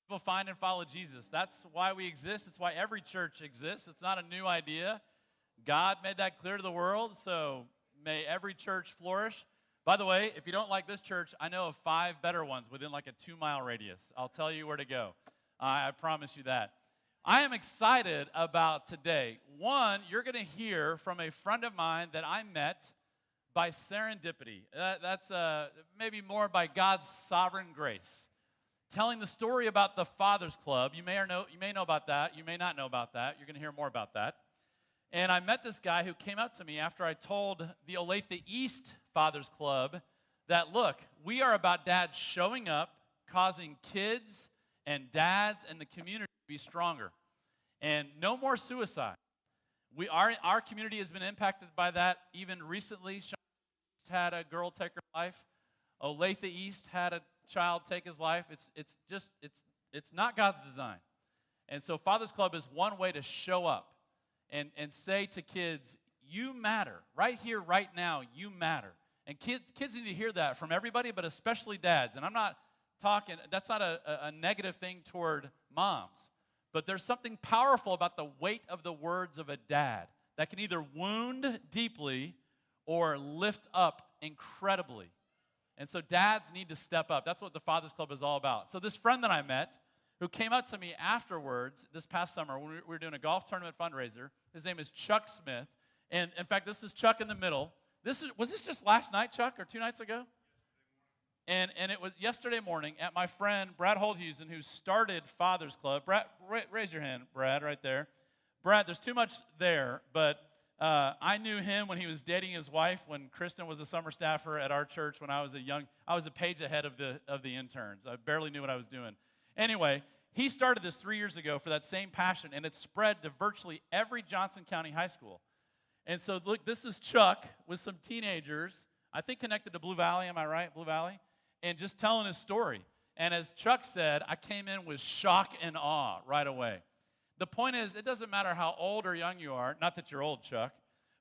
People find and follow Jesus. That's why we exist. It's why every church exists. It's not a new idea. God made that clear to the world, so may every church flourish. By the way, if you don't like this church, I know of 5 better ones within like a 2-mile radius. I'll tell you where to go. I promise you that. I am excited about today. One, you're going to hear from a friend of mine that I met by serendipity. That's maybe more by God's sovereign grace. Telling the story about the Fathers Club. You may know about that. You may not know about that. You're going to hear more about that. And I met this guy who came up to me after I told the Olathe East Fathers Club that, look, we are about dads showing up, causing kids and dads and the community to be stronger. And no more suicide. Our community has been impacted by that. Even recently, Sean had a girl take her life. Olathe East had a child take his life. It's not God's design. And so Fathers Club is one way to show up and say to kids, you matter. Right here, right now, you matter. And kids need to hear that from everybody, but especially dads. And I'm not talking, that's not a negative thing toward moms. But there's something powerful about the weight of the words of a dad that can either wound deeply or lift up incredibly. And so dads need to step up. That's what the Fathers Club is all about. So this friend that I met, who came up to me afterwards this past summer when we were doing a golf tournament fundraiser, his name is Chuck Smith. And in fact, this is Chuck in the middle. Was this just last night, Chuck, or 2 nights ago? And it was yesterday morning at my friend Brad Holdhusen, who started Fathers Club. Brad, raise your hand, Brad, right there. Brad, there's too much there, but I knew him when he was dating his wife when Kristen was a summer staffer at our church when I was a page ahead of the interns. I barely knew what I was doing. Anyway, he started this 3 years ago for that same passion, and it's spread to virtually every Johnson County high school. And so, look, this is Chuck with some teenagers, I think connected to Blue Valley, am I right, Blue Valley? And just telling his story. And as Chuck said, I came in with shock and awe right away. The point is, it doesn't matter how old or young you are, not that you're old, Chuck,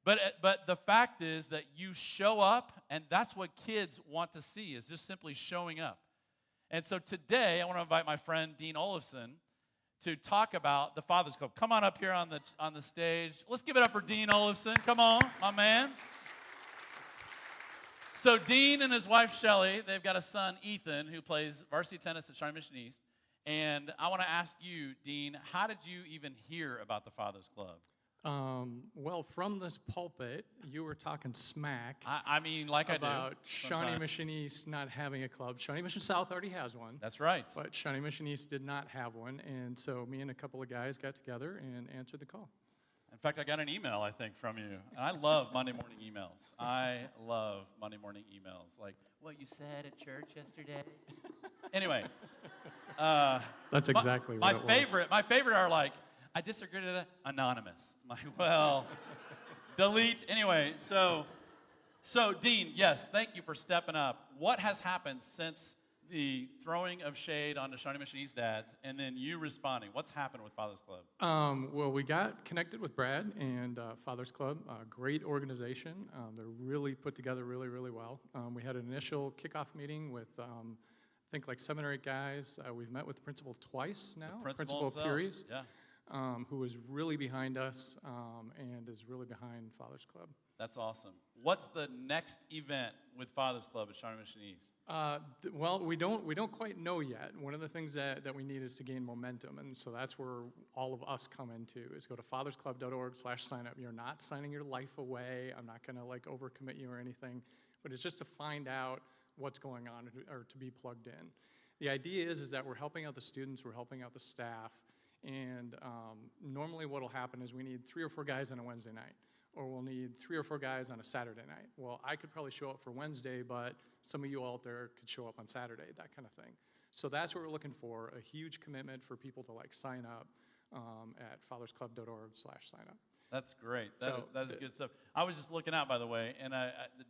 but the fact is that you show up, and that's what kids want to see, is just simply showing up. And so today, I want to invite my friend Dean Olafson to talk about the Fathers Club. Come on up here on the stage. Let's give it up for Dean Olafson. Come on, my man. So Dean and his wife, Shelly, they've got a son, Ethan, who plays varsity tennis at Shawnee Mission East. And I want to ask you, Dean, how did you even hear about the Fathers Club? Well, from this pulpit, you were talking smack. I mean, like I do. About Shawnee Mission East not having a club. Shawnee Mission South already has one. That's right. But Shawnee Mission East did not have one. And so me and a couple of guys got together and answered the call. In fact, I got an email, I think, from you. And I love Monday morning emails. I love Monday morning emails. Like, what you said at church yesterday. Anyway. That's exactly what it was. My favorite are like, I disagreed with it, anonymous. I'm like, well, delete. Anyway, so Dean, yes, thank you for stepping up. What has happened since the throwing of shade onto Shawnee Mission East dads and then you responding? What's happened with Fathers Club? Well, we got connected with Brad and Fathers Club, a great organization. They're really put together really, really well. We had an initial kickoff meeting with, I think, like 7 or 8 guys. We've met with the principal twice now, Principal Puries, yeah. Who is really behind us and is really behind Fathers Club. That's awesome. What's the next event with Fathers Club at Shawnee Mission East? Well, we don't quite know yet. One of the things that we need is to gain momentum, and so that's where all of us come into, is go to fathersclub.org/sign up. You're not signing your life away. I'm not going to like overcommit you or anything, but it's just to find out what's going on or to be plugged in. The idea is that we're helping out the students, we're helping out the staff, and normally what will happen is we need 3 or 4 guys on a Wednesday night, or we'll need 3 or 4 guys on a Saturday night. Well, I could probably show up for Wednesday, but some of you out there could show up on Saturday, that kind of thing. So that's what we're looking for, a huge commitment for people to like sign up at fathersclub.org/sign up. That's great. That is good stuff. I was just looking out, by the way, and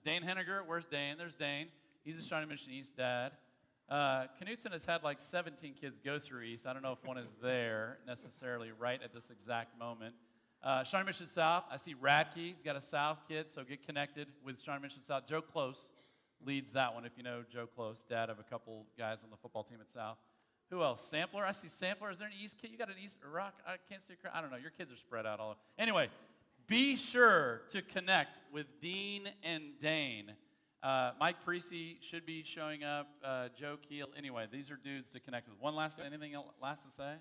Dane Henniger, where's Dane? There's Dane. He's a Shawnee Mission East dad. Knutson has had like 17 kids go through East. I don't know if one is there necessarily right at this exact moment. Shawnee Mission South, I see Radke. He's got a South kid, so get connected with Shawnee Mission South. Joe Close leads that one, if you know Joe Close, dad of a couple guys on the football team at South. Who else? Sampler. I see Sampler. Is there an East kid? You got an East Rock? I can't see. I don't know. Your kids are spread out all over. Anyway, be sure to connect with Dean and Dane. Mike Precy should be showing up. Joe Keel. Anyway, these are dudes to connect with. Anything last to say?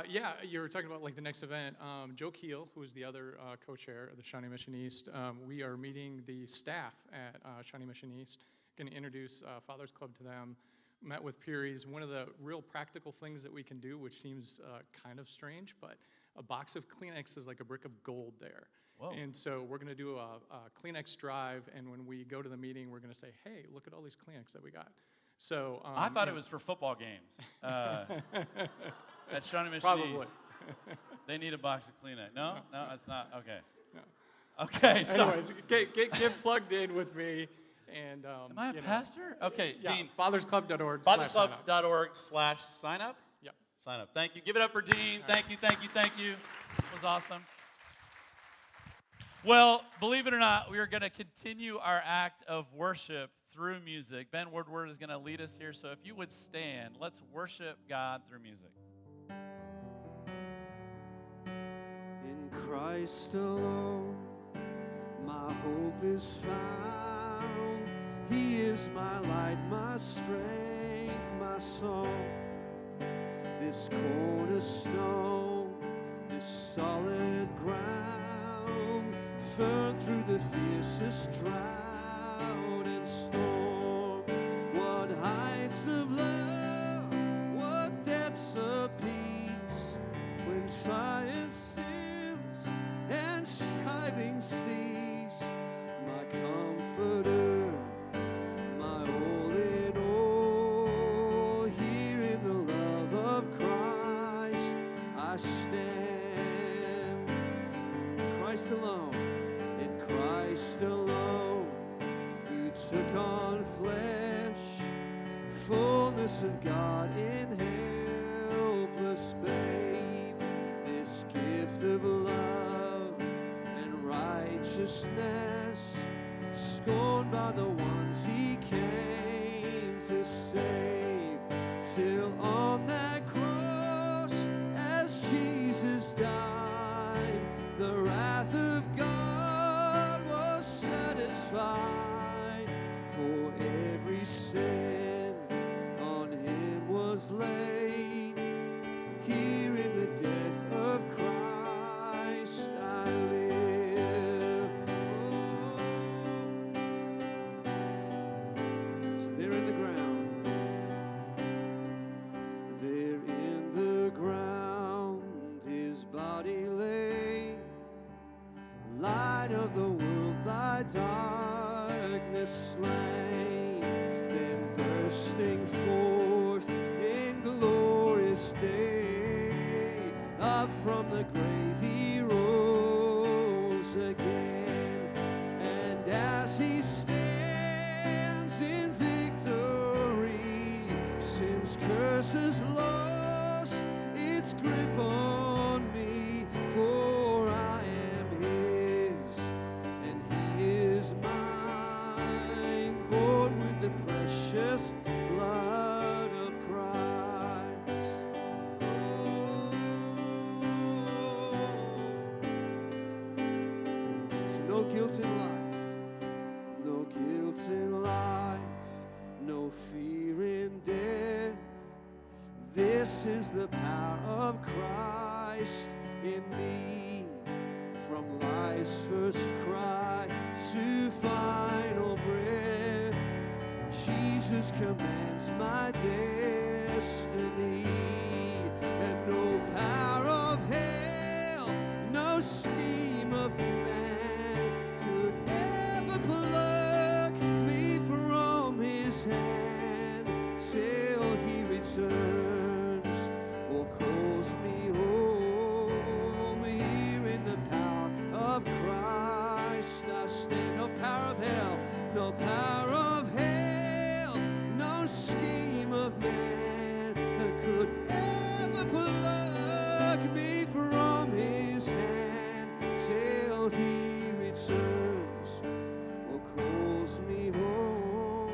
Yeah, you were talking about like the next event. Joe Keel, who is the other co-chair of the Shawnee Mission East, we are meeting the staff at Shawnee Mission East. Going to introduce Father's Club to them. Met with Peary's. One of the real practical things that we can do, which seems kind of strange, but a box of Kleenex is like a brick of gold there. Whoa. And so we're going to do a Kleenex drive, and when we go to the meeting, we're going to say, hey, look at all these Kleenex that we got. So I thought it was for football games. At Shawnee Mission Probably. East. They need a box of Kleenex. No, it's not. Okay. No. Okay. So. Anyways, get plugged in with me. And Am I a pastor? Okay, yeah, Dean. fathersclub.org. Fathersclub.org/sign up. Yep. Sign up. Thank you. Give it up for Dean. Thank you. It was awesome. Well, believe it or not, we are going to continue our act of worship through music. Ben Woodward is going to lead us here. So if you would stand, let's worship God through music. In Christ alone, my hope is found. He is my light, my strength, my song. This cornerstone, this solid ground, firm through the fiercest drought and storm. What heights of love, what depths of peace, when fire stills and striving cease. My comforter, my all in all, here in the love of Christ I stand. Christ alone, in Christ alone, who took on flesh, fullness of God in helpless babe. This gift of love and righteousness, scorned by the ones he came to save, till on that cross, as Jesus died, the wrath of God was satisfied. For every sin on him was laid. Here in the death of Christ I live. So there in the ground, there in the ground, his body lay, light of the world by darkness slain, then bursting forth in glorious day, up from the grave he rose again. And as he stands in victory, sin's curse has lost its grip on me, for I am his and he is mine, bought with the precious blood of Christ. So no guilt in life, no guilt in life, no fear in death. This is the power of Christ in me. From life's first cry to final breath, Jesus commands my destiny. And no power of hell, no scheme of man could ever pluck me from his hand till he returns or calls me home. Here in the power of Christ I stand. No power of hell, no power of hell, no scheme of man could ever pluck me from his hand till he returns or calls me home.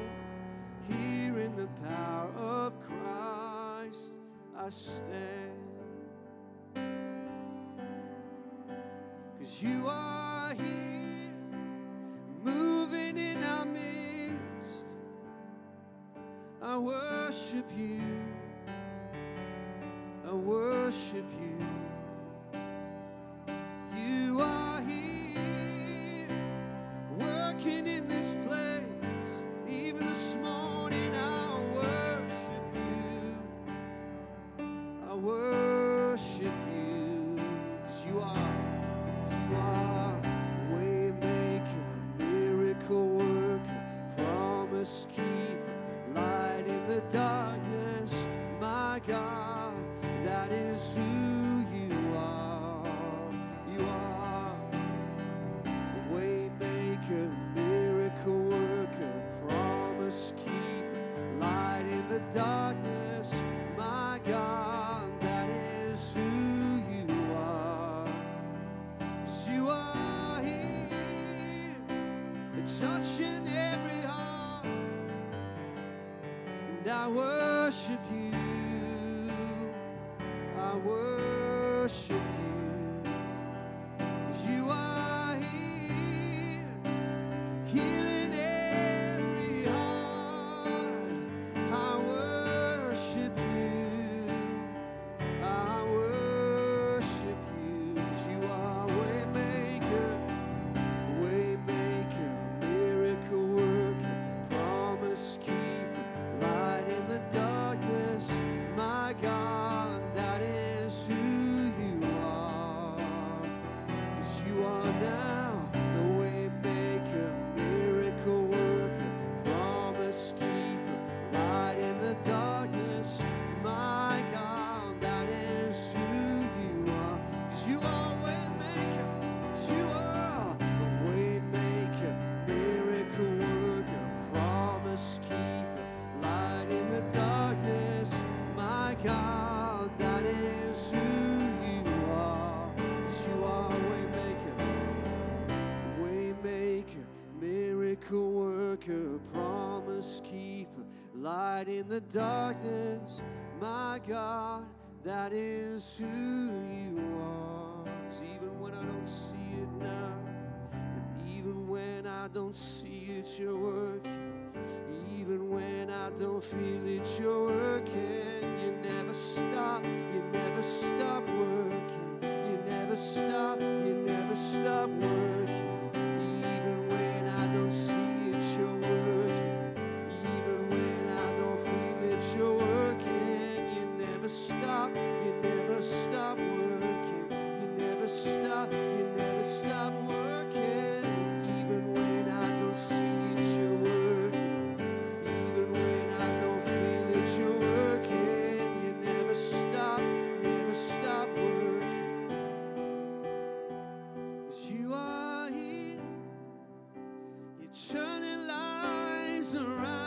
Here in the power of Christ I stand. 'Cause you are here, moving in our midst. I worship you, I worship you. You are here, working in this place. Even this morning I worship you, I worship you. 'Cause you are way maker, miracle worker, promise keeper, light in the darkness. My God, that is who you are. You are way maker, miracle worker, promise keeper, light in the darkness. My God, that is who you are. 'Cause you are here, touching every heart, and I worship you, I worship you. 'Cause you are here, healing every heart. I worship you, I worship you. 'Cause you are way maker, miracle worker, promise keeper, light in the darkness. My God, that is who you are. 'Cause you are now the way maker, miracle worker, promise keeper, light in the darkness. My God, that is who you are. 'Cause you are way maker, 'cause you are the way maker, miracle worker, promise keeper, light in the darkness. My God, that is who you are. 'Cause you are way maker, miracle worker, promise keeper, light in the darkness. My God, that is who you are. 'Cause even when I don't see it now, and even when I don't see it, you're working. Even when I don't feel it, you're working. You never stop working. You never stop working. Even when I don't see it, you're working. Even when I don't feel it, you're working. You never stop working. You never stop working. Even when I don't see it, you're working. Even when I don't feel it, you're working. You never stop working. 'Cause you are here, you're turning lives around.